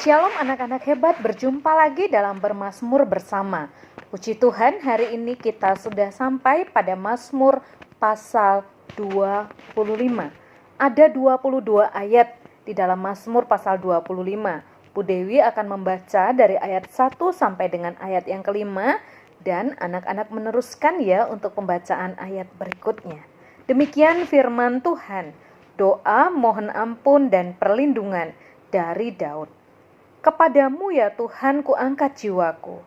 Shalom anak-anak hebat, berjumpa lagi dalam bermazmur bersama. Puji Tuhan, hari ini kita sudah sampai pada Mazmur pasal 25. Ada 22 ayat di dalam Mazmur pasal 25. Bu Dewi akan membaca dari ayat 1 sampai dengan ayat yang kelima, dan anak-anak meneruskan ya untuk pembacaan ayat berikutnya. Demikian firman Tuhan, doa mohon ampun dan perlindungan dari Daud. Kepadamu ya Tuhan ku angkat jiwaku.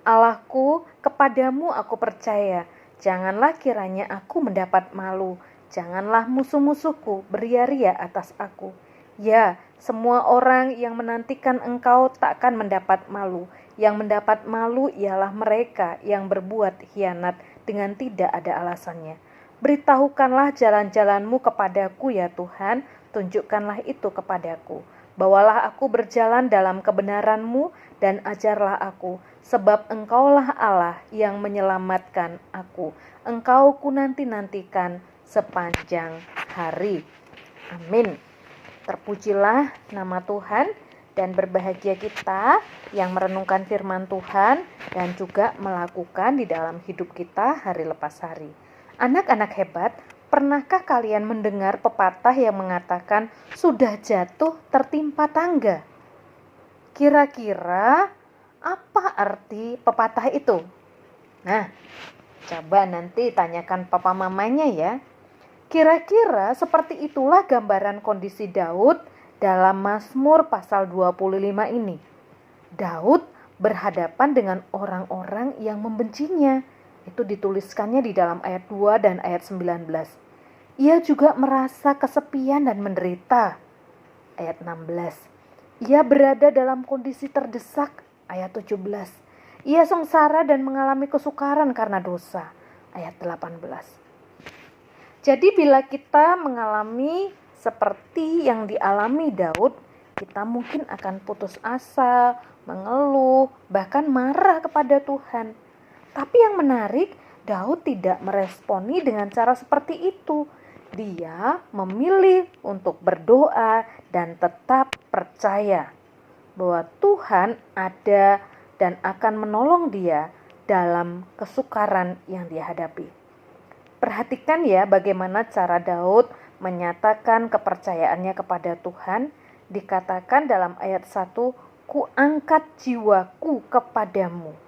Allahku, kepadamu aku percaya. Janganlah kiranya aku mendapat malu. Janganlah musuh-musuhku beria-ria atas aku. Ya, semua orang yang menantikan Engkau takkan mendapat malu. Yang mendapat malu ialah mereka yang berbuat khianat dengan tidak ada alasannya. Beritahukanlah jalan-jalanmu kepadaku ya Tuhan, tunjukkanlah itu kepadaku. Bawalah aku berjalan dalam kebenaran-Mu dan ajarlah aku, sebab Engkaulah Allah yang menyelamatkan aku. Engkau ku nanti-nantikan sepanjang hari. Amin. Terpujilah nama Tuhan dan berbahagia kita yang merenungkan firman Tuhan dan juga melakukan di dalam hidup kita hari lepas hari. Anak-anak hebat, pernahkah kalian mendengar pepatah yang mengatakan sudah jatuh tertimpa tangga? Kira-kira apa arti pepatah itu? Nah, coba nanti tanyakan papa mamanya ya. Kira-kira seperti itulah gambaran kondisi Daud dalam Mazmur pasal 25 ini. Daud berhadapan dengan orang-orang yang membencinya. Itu dituliskannya di dalam ayat 2 dan ayat 19. Ia juga merasa kesepian dan menderita. Ayat 16. Ia berada dalam kondisi terdesak. Ayat 17. Ia sengsara dan mengalami kesukaran karena dosa. Ayat 18. Jadi bila kita mengalami seperti yang dialami Daud, kita mungkin akan putus asa, mengeluh, bahkan marah kepada Tuhan. Tapi yang menarik, Daud tidak meresponi dengan cara seperti itu. Dia memilih untuk berdoa dan tetap percaya bahwa Tuhan ada dan akan menolong dia dalam kesukaran yang dia hadapi. Perhatikan ya bagaimana cara Daud menyatakan kepercayaannya kepada Tuhan. Dikatakan dalam ayat 1, ku angkat jiwaku kepadamu.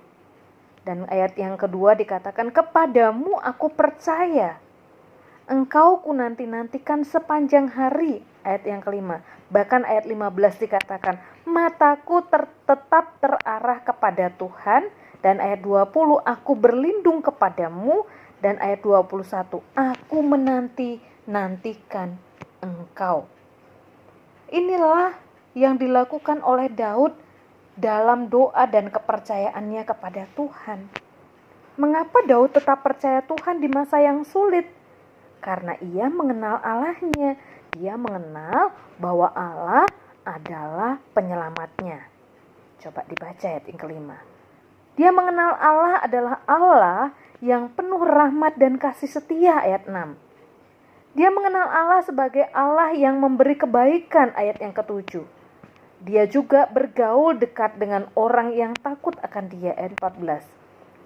Dan ayat yang kedua dikatakan, kepadamu aku percaya. Engkau ku nanti-nantikan sepanjang hari. Ayat yang kelima. Bahkan ayat 15 dikatakan, mataku tetap terarah kepada Tuhan. Dan ayat 20, aku berlindung kepadamu. Dan ayat 21, aku menanti-nantikan Engkau. Inilah yang dilakukan oleh Daud dalam doa dan kepercayaannya kepada Tuhan. Mengapa Daud tetap percaya Tuhan di masa yang sulit? Karena ia mengenal Allahnya. Dia mengenal bahwa Allah adalah penyelamatnya. Coba dibaca ayat yang kelima. Dia mengenal Allah adalah Allah yang penuh rahmat dan kasih setia, ayat 6. Dia mengenal Allah sebagai Allah yang memberi kebaikan, ayat yang ketujuh. Dia juga bergaul dekat dengan orang yang takut akan dia, ayat 14.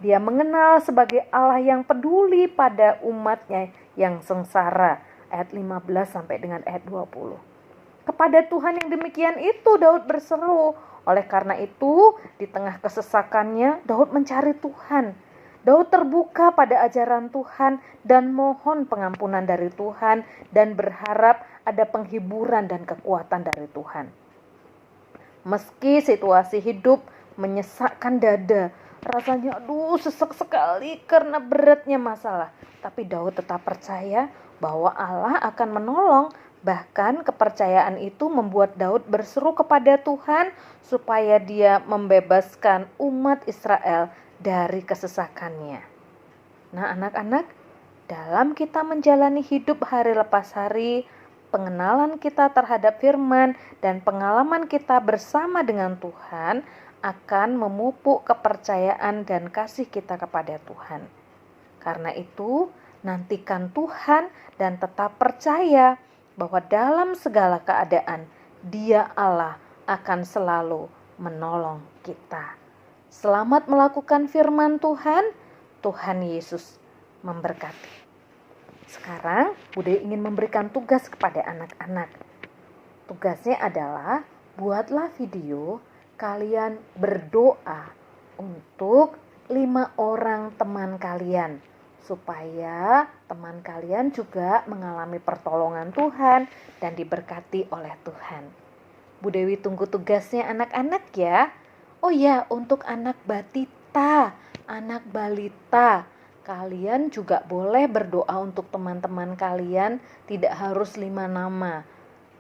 Dia mengenal sebagai Allah yang peduli pada umatnya yang sengsara, ayat 15 sampai dengan ayat 20. Kepada Tuhan yang demikian itu Daud berseru. Oleh karena itu, di tengah kesesakannya, Daud mencari Tuhan. Daud terbuka pada ajaran Tuhan dan mohon pengampunan dari Tuhan dan berharap ada penghiburan dan kekuatan dari Tuhan. Meski situasi hidup menyesakkan dada, rasanya sesek sekali karena beratnya masalah. Tapi Daud tetap percaya bahwa Allah akan menolong. Bahkan kepercayaan itu membuat Daud berseru kepada Tuhan supaya dia membebaskan umat Israel dari kesesakannya. Nah anak-anak, dalam kita menjalani hidup hari lepas hari, pengenalan kita terhadap firman dan pengalaman kita bersama dengan Tuhan akan memupuk kepercayaan dan kasih kita kepada Tuhan. Karena itu, nantikan Tuhan dan tetap percaya bahwa dalam segala keadaan Dia Allah akan selalu menolong kita. Selamat melakukan firman Tuhan. Tuhan Yesus memberkati. Sekarang Bude ingin memberikan tugas kepada anak-anak. Tugasnya adalah buatlah video kalian berdoa untuk 5 orang teman kalian, supaya teman kalian juga mengalami pertolongan Tuhan dan diberkati oleh Tuhan. Bu Dewi tunggu tugasnya anak-anak ya. Oh ya, untuk anak batita, anak balita, kalian juga boleh berdoa untuk teman-teman kalian, tidak harus 5 nama.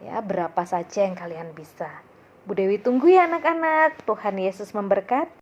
Ya, berapa saja yang kalian bisa. Bu Dewi tunggu ya anak-anak. Tuhan Yesus memberkati.